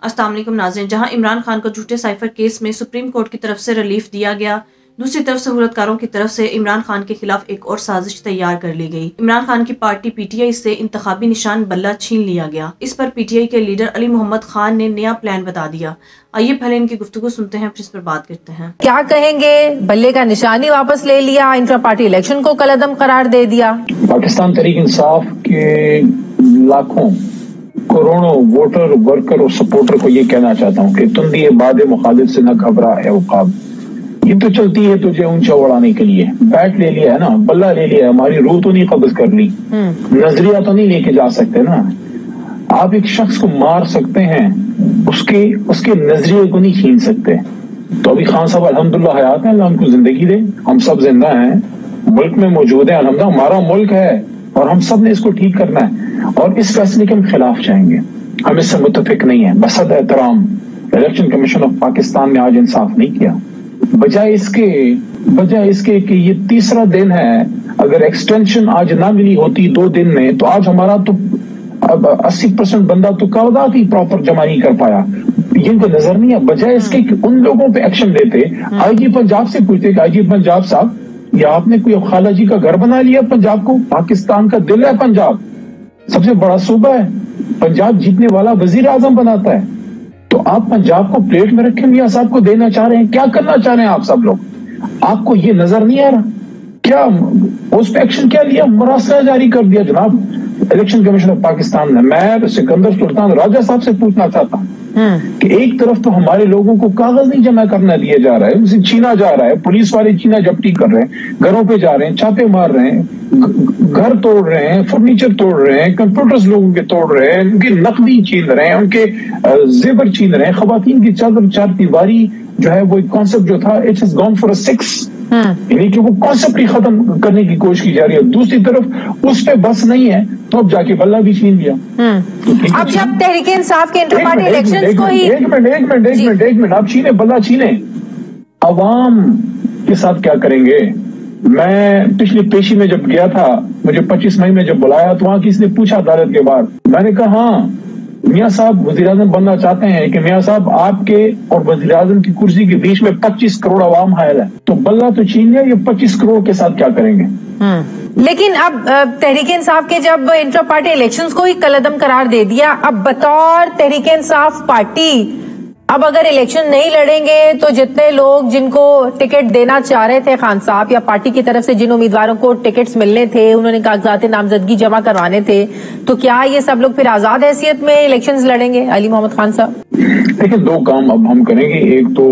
अस्सलाम वालेकुम नाज़रीन, जहां इमरान खान को झूठे साइफर केस में सुप्रीम कोर्ट की तरफ से रिलीफ दिया गया, दूसरी तरफ सहूलतकारों की तरफ से इमरान खान के खिलाफ एक और साजिश तैयार कर ली गई। इमरान खान की पार्टी पीटीआई से इंतखाबी निशान बल्ला छीन लिया गया। इस पर पीटीआई के लीडर अली मोहम्मद खान ने नया प्लान बता दिया। आइए पहले इनकी गुफ्तगू सुनते हैं, फिर इस पर बात करते हैं। क्या कहेंगे? बल्ले का निशानी वापस ले लिया, इंट्रा पार्टी इलेक्शन को कलअदम करार दे दिया। पाकिस्तान तहरीक इंसाफ के लाखों करोड़ों वोटर, वर्कर और सपोर्टर को ये कहना चाहता हूँ कि तुम भी ये बाद मुखालिफ से न घबरा है औकाब। ये तो चलती है तुझे ऊंचा उड़ाने के लिए। बैट ले लिया है ना, बल्ला ले लिया है, हमारी रूह तो नहीं कब्ज कर ली, नजरिया तो नहीं लेके जा सकते ना। आप एक शख्स को मार सकते हैं, उसके नजरिए को नहीं छीन सकते। तो अभी खान साहब अल्हम्दुलिल्लाह हयात हैं, अल्लाह उनको जिंदगी दे। हम सब जिंदा हैं, मुल्क में मौजूद है, अल्हम्दुलिल्लाह हमारा मुल्क है और हम सब ने इसको ठीक करना है। और इस फैसले के हम खिलाफ जाएंगे, हम इससे मुत्तफिक नहीं है। बसद एहतराम इलेक्शन कमीशन ऑफ पाकिस्तान ने आज इंसाफ नहीं किया। बजाय इसके कि ये तीसरा दिन है, अगर एक्सटेंशन आज ना मिली होती 2 दिन में, तो आज हमारा तो 80% बंदा तो कागजात ही प्रॉपर जमा नहीं कर पाया। इनको नजर नहीं है। बजाय इसके कि उन लोगों पे एक्शन लेते, आईजी पंजाब से पूछते कि आईजी पंजाब साहब, या आपने कोई खाला जी का घर बना लिया पंजाब को? पाकिस्तान का दिल है पंजाब, सबसे बड़ा सूबा है। पंजाब जीतने वाला वजीर आजम बनाता है। तो आप पंजाब को प्लेट में रखे मियां साहब को देना चाह रहे हैं? क्या करना चाह रहे हैं आप सब लोग? आपको ये नजर नहीं आ रहा? क्या उस पर एक्शन क्या लिया? मरासला जारी कर दिया जनाब इलेक्शन कमीशन ऑफ पाकिस्तान ने। मैं सिकंदर सुल्तान राजा साहब से पूछना चाहता हूँ कि एक तरफ तो हमारे लोगों को कागज नहीं जमा करना दिया जा रहा है, उसे छीना जा रहा है, पुलिस वाले छीना झपटी कर रहे हैं, घरों पे जा रहे हैं, छापे मार रहे हैं, घर तोड़ रहे हैं, फर्नीचर तोड़ रहे हैं, कंप्यूटर्स लोगों के तोड़ रहे हैं, उनकी नकदी छीन रहे हैं, उनके जेवर छीन रहे हैं, खवातीन की चार दीवारी जो है वो कॉन्सेप्ट जो था, it has gone for a 6, यानी कि वो कॉन्सेप्ट ही खत्म करने की कोशिश की जा रही है। दूसरी तरफ उस पे बस नहीं है तो अब जाके बल्ला भी छीन लिया। अब जब तहरीक इंसाफ के इंटर पार्टी इलेक्शंस को ही एक मिनट आप छीने, बल्ला छीने, अवाम के साथ क्या करेंगे? मैं पिछली पेशी में जब गया था, मुझे 25 मई में जब बुलाया तो वहां किसी ने पूछा अदालत के बाद, मैंने कहा हाँ मियाँ साहब वजीर आजम बनना चाहते हैं कि मियाँ साहब आपके और वजीर आजम की कुर्सी के बीच में 25 करोड़ आवाम हायल है, तो बल्ला तो छीन लिया, ये 25 करोड़ के साथ क्या करेंगे? लेकिन अब तहरीक इंसाफ के जब इंटर पार्टी इलेक्शंस को ही कलअदम करार दे दिया, अब बतौर तहरीक इंसाफ पार्टी अब अगर इलेक्शन नहीं लड़ेंगे तो जितने लोग जिनको टिकट देना चाह रहे थे खान साहब, या पार्टी की तरफ से जिन उम्मीदवारों को टिकट्स मिलने थे, उन्होंने कागजात नामजदगी जमा करवाने थे, तो क्या ये सब लोग फिर आजाद हैसियत में इलेक्शंस लड़ेंगे? अली मोहम्मद खान साहब, देखिए 2 काम अब हम करेंगे। एक तो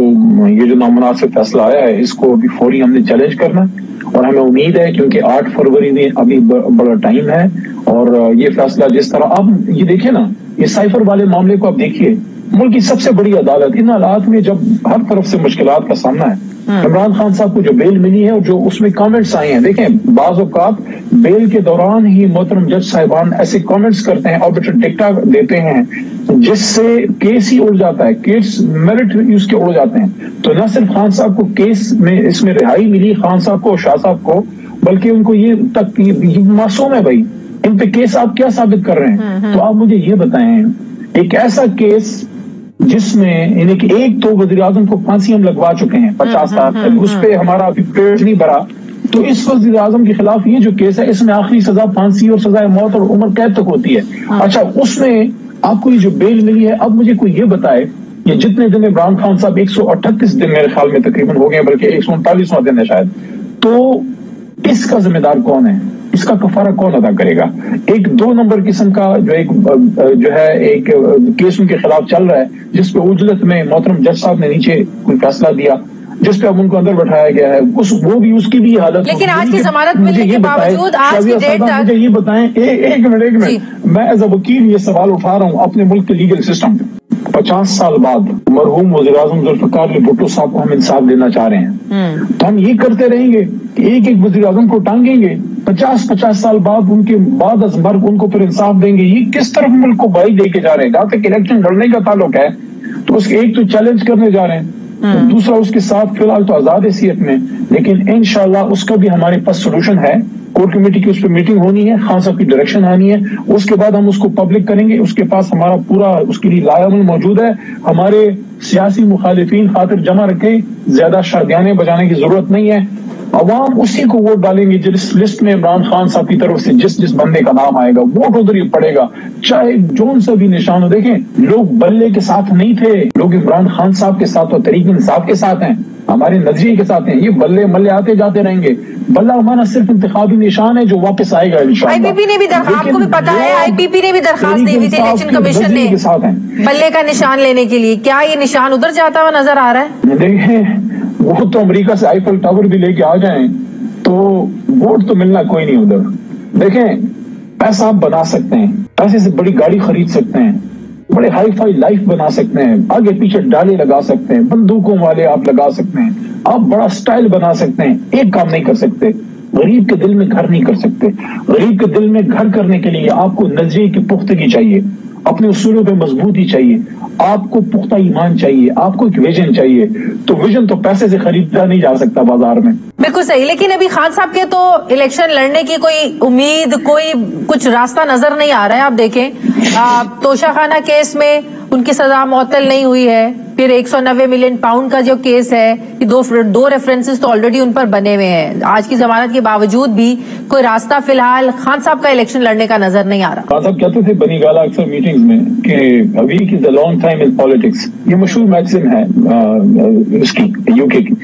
ये जो नामुनासिब फैसला आया है इसको अभी फौरी हमने चैलेंज करना, और हमें उम्मीद है क्योंकि 8 फरवरी में अभी बड़ा टाइम है, और ये फैसला जिस तरह अब ये देखिए ना, ये साइफर वाले मामले को आप देखिए, मुल्क की सबसे बड़ी अदालत, इन हालात में जब हर तरफ से मुश्किलात का सामना है, इमरान खान साहब को जो बेल मिली है और जो उसमें कमेंट्स आए हैं, देखें बाज़ औक़ात बेल के दौरान ही मोहतरम जज साहिबान ऐसे कमेंट्स करते हैं, ऑर्बिटर डिक्टा देते हैं जिससे केस ही उड़ जाता है, केस मेरिट उसके उड़ जाते हैं। तो न सिर्फ खान साहब को केस में इसमें रिहाई मिली, खान साहब को, शाह साहब को, बल्कि उनको ये तक मासूम है भाई, इन पे केस आप क्या साबित कर रहे हैं? तो आप मुझे ये बताएं, एक ऐसा केस जिसमें यानी कि एक तो वज़ीर आज़म को फांसी हम लगवा चुके हैं 50 साल तक, उस पे हमारा अभी पेट नहीं भरा, तो इस वज़ीर आज़म के खिलाफ ये जो केस है इसमें आखिरी सजा फांसी और सजा मौत और उम्र कैद तक होती है। अच्छा, उसमें आपको ये जो बेल मिली है, अब मुझे कोई ये बताए ये जितने दिन इमरान खान साहब 138 दिन मेरे ख्याल में तकरीबन हो गए, बल्कि 139वां दिन है शायद, तो इसका जिम्मेदार कौन है? इसका कफारा कौन अदा करेगा? एक 2 नंबर किस्म का जो है एक केस उनके खिलाफ चल रहा है, जिसपे उजलत में मोहतरम जज साहब ने नीचे कोई फैसला दिया, जिसपे अब उनको अंदर बैठाया गया है, वो भी उसकी भी हालत। लेकिन आज की जमानत मिलने के बावजूद आज की डेट तक मुझे ये बताएं, एक मिनट मैं एज अ वकील ये सवाल उठा रहा हूँ अपने मुल्क के लीगल सिस्टम पे। 50 साल बाद मरहूम वज़ीर आज़म जुल्फ़िकार अली भुट्टो साहब को हम इंसाफ देना चाह रहे हैं, तो हम ये करते रहेंगे कि एक वज़ीर आज़म को टांगेंगे, 50 साल बाद उनके बाद अज़ मर्ग उनको फिर इंसाफ देंगे? ये किस तरफ मुल्क को भाई लेके जा रहे हैं? जहां तक इलेक्शन लड़ने का ताल्लुक है तो उसके एक तो चैलेंज करने जा रहे हैं, तो दूसरा उसके साथ फिलहाल तो आजाद हैसियत में, लेकिन इंशाल्लाह उसका भी हमारे पास सोल्यूशन है कोर कमेटी की उस पर मीटिंग होनी है, खान साहब की डायरेक्शन आनी है, उसके बाद हम उसको पब्लिक करेंगे। उसके पास हमारा पूरा उसके लिए लायबल मौजूद है। हमारे सियासी मुखालिफिन खातिर जमा रखें, ज्यादा शादियाने बजाने की जरूरत नहीं है। अवाम उसी को वोट डालेंगे जिस लिस्ट में इमरान खान साहब की तरफ से जिस बंदे का नाम आएगा वोट उधर ही पड़ेगा, चाहे जोन सा भी निशान हो। देखें, लोग बल्ले के साथ नहीं थे, लोग इमरान खान साहब के साथ और तहरीक इंसाफ के साथ हैं, हमारे नजरिए के साथ हैं। ये बल्ले मल्ले आते जाते रहेंगे। बल्ला हमारा सिर्फ इंतखाबी निशान है जो वापस आएगा इंशाअल्लाह। आईपीपी ने भी आपको भी पता है, आईपीपी ने भी दरखास्त दी हुई थी इलेक्शन कमीशन ने बल्ले का निशान लेने के लिए। क्या ये निशान उधर जाता हुआ नजर आ रहा है? देखें, वो तो अमेरिका से आईफल टावर भी लेके आ जाएं तो वोट तो मिलना कोई नहीं उधर। देखें, पैसा आप बना सकते हैं, पैसे से बड़ी गाड़ी खरीद सकते हैं, बड़े हाई फाई लाइफ बना सकते हैं, आगे पीछे डाले लगा सकते हैं, बंदूकों वाले आप लगा सकते हैं, आप बड़ा स्टाइल बना सकते हैं। एक काम नहीं कर सकते, गरीब के दिल में घर नहीं कर सकते। गरीब के दिल में घर करने के लिए आपको नजरिए की पुख्तगी चाहिए, अपने उसूलों पे मजबूती चाहिए, आपको पुख्ता ईमान चाहिए, आपको एक विजन चाहिए। तो विजन तो पैसे से खरीदा नहीं जा सकता बाजार में। बिल्कुल सही, लेकिन अभी खान साहब के तो इलेक्शन लड़ने की कोई उम्मीद, कोई कुछ रास्ता नजर नहीं आ रहा है। आप देखें, तोशाखाना केस में उनकी सजा मुअत्तल नहीं हुई है, फिर 190 मिलियन पाउंड का जो केस है, ये दो रेफरेंसेस तो ऑलरेडी उन पर बने हुए हैं। आज की जमानत के बावजूद भी कोई रास्ता फिलहाल खान साहब का इलेक्शन लड़ने का नजर नहीं आ रहा। खान साहब कहते थे बनी गाला अक्सर मीटिंग्स में कि a week is a long time in politics. ये मशहूर मैगजीन है उसकी, यूके की।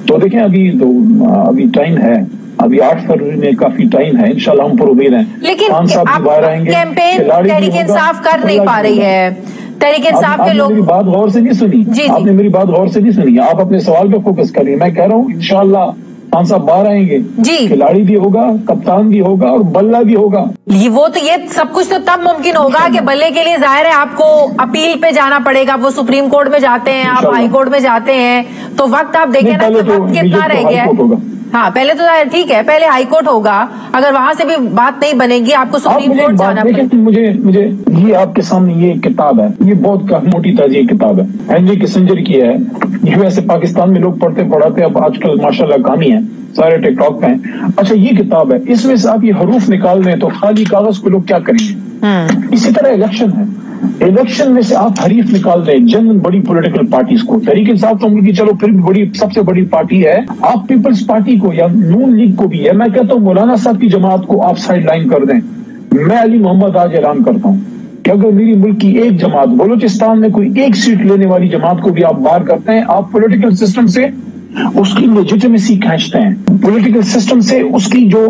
तो देखें, अभी टाइम है, अभी 8 फरवरी में काफी टाइम है, इंशाल्लाह हम पर उम्मीद है। लेकिन आप कैंपेन तहरीक इंसाफ कर नहीं पा रही है, तहरीक इंसाफ के लोग। मेरी बात गौर से नहीं सुनी, आपने मेरी बात गौर से नहीं सुनी। आप अपने सवाल पे फोकस करिए। मैं कह रहा हूँ इंशाल्लाह खान साहब बाहर आएंगे जी, खिलाड़ी भी होगा, कप्तान भी होगा और बल्ला भी होगा। ये सब कुछ तो तब मुमकिन होगा कि बल्ले के लिए जाहिर है आपको अपील पे जाना पड़ेगा। वो सुप्रीम कोर्ट में जाते हैं, आप हाई कोर्ट में जाते हैं, तो वक्त आप देखें ना कि वक्त कितना रह गया है। हाँ, पहले तो ठीक है, पहले हाई कोर्ट होगा, अगर वहां से भी बात नहीं बनेगी आपको सुप्रीम कोर्ट जाना पड़ेगा। मुझे ये आपके सामने ये किताब है, ये बहुत मोटी ताजी किताब है, हेनरी किसिंजर की है। यूएस पाकिस्तान में लोग पढ़ते पढ़ाते अब आजकल माशाल्लाह काम ही है, सारे टिकटॉक पे हैं। अच्छा, ये किताब है, इसमें से आप ये हरूफ निकाल दें तो खाली कागज को लोग क्या करेंगे। इसी तरह इलेक्शन है, इलेक्शन में से आप हरीफ निकाल दें जन बड़ी पॉलिटिकल पार्टीज को। तहरीक इंसाफ तो उनकी चलो फिर भी सबसे बड़ी पार्टी है। आप पीपल्स पार्टी को या नून लीग को भी, या मैं कहता हूँ मौलाना साहब की जमात को आप साइड लाइन कर दें। मैं अली मोहम्मद आज ऐलान करता हूँ कि अगर मेरी मुल्क की एक जमात, बलूचिस्तान में कोई एक सीट लेने वाली जमात को भी आप बाहर करते हैं, आप पॉलिटिकल सिस्टम से उसकी लेजिटिमेसी खींचते हैं, पॉलिटिकल सिस्टम से उसकी जो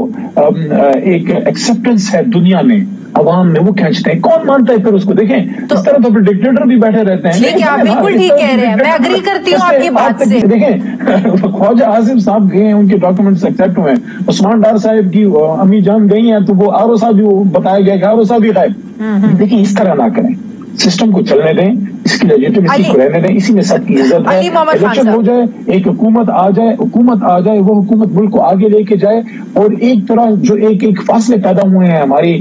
एक एक्सेप्टेंस है दुनिया में, अवाम में, वो खींचते हैं। कौन मानता है फिर उसको? देखें, तो इस तरह तो फिर डिक्टेटर भी बैठे रहते हैं। लेकिन आप बिल्कुल ठीक कह रहे हैं, मैं अग्री करती हूँ आपकी बात से। देखें, ख्वाजा आसिफ साहब गए हैं, उनके डॉक्यूमेंट्स एक्सेप्ट हुए हैं। उस्मान डार साहब की अम्मी जान गई हैं, तो वो आरो साहब भी बताया गया कि आरो साहब भी गायब। देखिए, इस तरह ना करें, सिस्टम को चलने दें, इसकी लेजिटिमेसी को रहने दें, इसी में सबकी इज्जत है। इलेक्शन हो जाए, एक हुकूमत आ जाए, वो हुकूमत मुल्क को आगे लेके जाए, और एक तरह जो एक फासले पैदा हुए हैं हमारी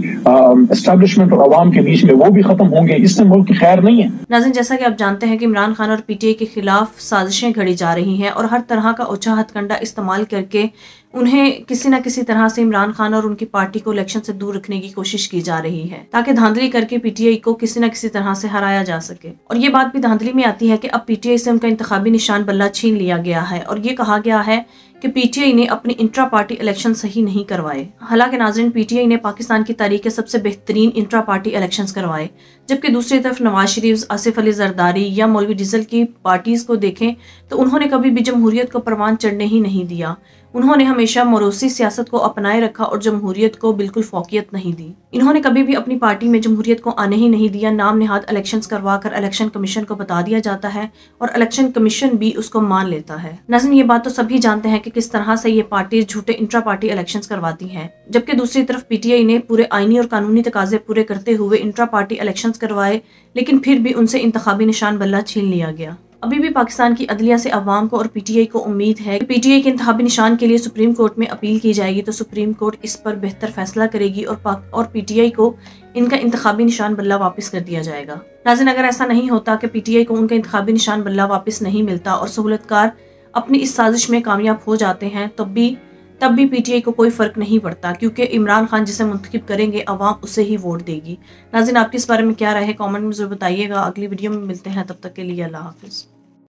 एस्टैब्लिशमेंट और अवाम के बीच में, वो भी खत्म होंगे। इससे मुल्क की खैर नहीं है। नाज़रीन, जैसा कि आप जानते हैं कि इमरान खान और पीटीआई के खिलाफ साजिशें घड़ी जा रही हैं और हर तरह का ओछा हथकंडा इस्तेमाल करके उन्हें किसी न किसी तरह से इमरान खान और उनकी पार्टी को इलेक्शन से दूर रखने की कोशिश की जा रही है, ताकि धांधली करके पीटीआई को किसी न किसी तरह से हराया जा सके। और ये बात भी धांधली में आती है कि अब पीटीआई से उनका इंतखाबी निशान बल्ला छीन लिया गया है और ये कहा गया है कि पीटीआई ने अपनी इंट्रा पार्टी इलेक्शन सही नहीं करवाए। हालांकि नाज़रीन, पीटीआई ने पाकिस्तान की तारीख के सबसे बेहतरीन इंट्रा पार्टी इलेक्शंस करवाए, जबकि दूसरी तरफ नवाज शरीफ, आसिफ अली जरदारी या मौलवी डीजल की पार्टीज को देखें तो उन्होंने कभी भी जमहूरियत को परवान चढ़ने ही नहीं दिया। उन्होंने हमेशा मोरोसी सियासत को अपनाए रखा और जमहूरियत को बिल्कुल फौकियत नहीं दी। इन्होंने कभी भी अपनी पार्टी में जमहूरियत को आने ही नहीं दिया। नाम निहाद इलेक्शंस करवा कर इलेक्शन कमीशन को बता दिया जाता है और इलेक्शन कमीशन भी उसको मान लेता है। नाज़रीन, ये बात तो सभी जानते हैं कि किस तरह से ये पार्टी झूठे इंट्रा पार्टी इलेक्शंस करवाती हैं, जबकि दूसरी तरफ पीटीआई ने पूरे आईनी और कानूनी तकाजे पूरे करते हुए इंट्रा पार्टी इलेक्शंस करवाए, लेकिन फिर भी उनसे इंतखाबी निशान बल्ला छीन लिया गया। अभी भी पाकिस्तान की अदलिया से अवाम को और पीटीआई को उम्मीद है कि पीटीआई के इंतखाबी निशान के लिए सुप्रीम कोर्ट में अपील की जाएगी तो सुप्रीम कोर्ट इस पर बेहतर फैसला करेगी और पीटीआई को इनका इंतखाबी निशान बल्ला वापस कर दिया जाएगा। नाज़रीन, अगर ऐसा नहीं होता कि पीटीआई को उनका इंतखाबी निशान बल्ला वापस नहीं मिलता और सहूलतकार अपनी इस साजिश में कामयाब हो जाते हैं, तब भी تب بھی پی ٹی آئی کو کوئی فرق نہیں پڑتا، کیونکہ عمران خان جسے منتخب کریں گے عوام اسے ہی ووٹ دے گی۔ ناظرین، آپ کی اس بارے میں کیا رائے ہے؟ کامنٹ میں ضرور بتائیے گا۔ اگلی ویڈیو میں ملتے ہیں، تب تک کے لیے اللہ حافظ۔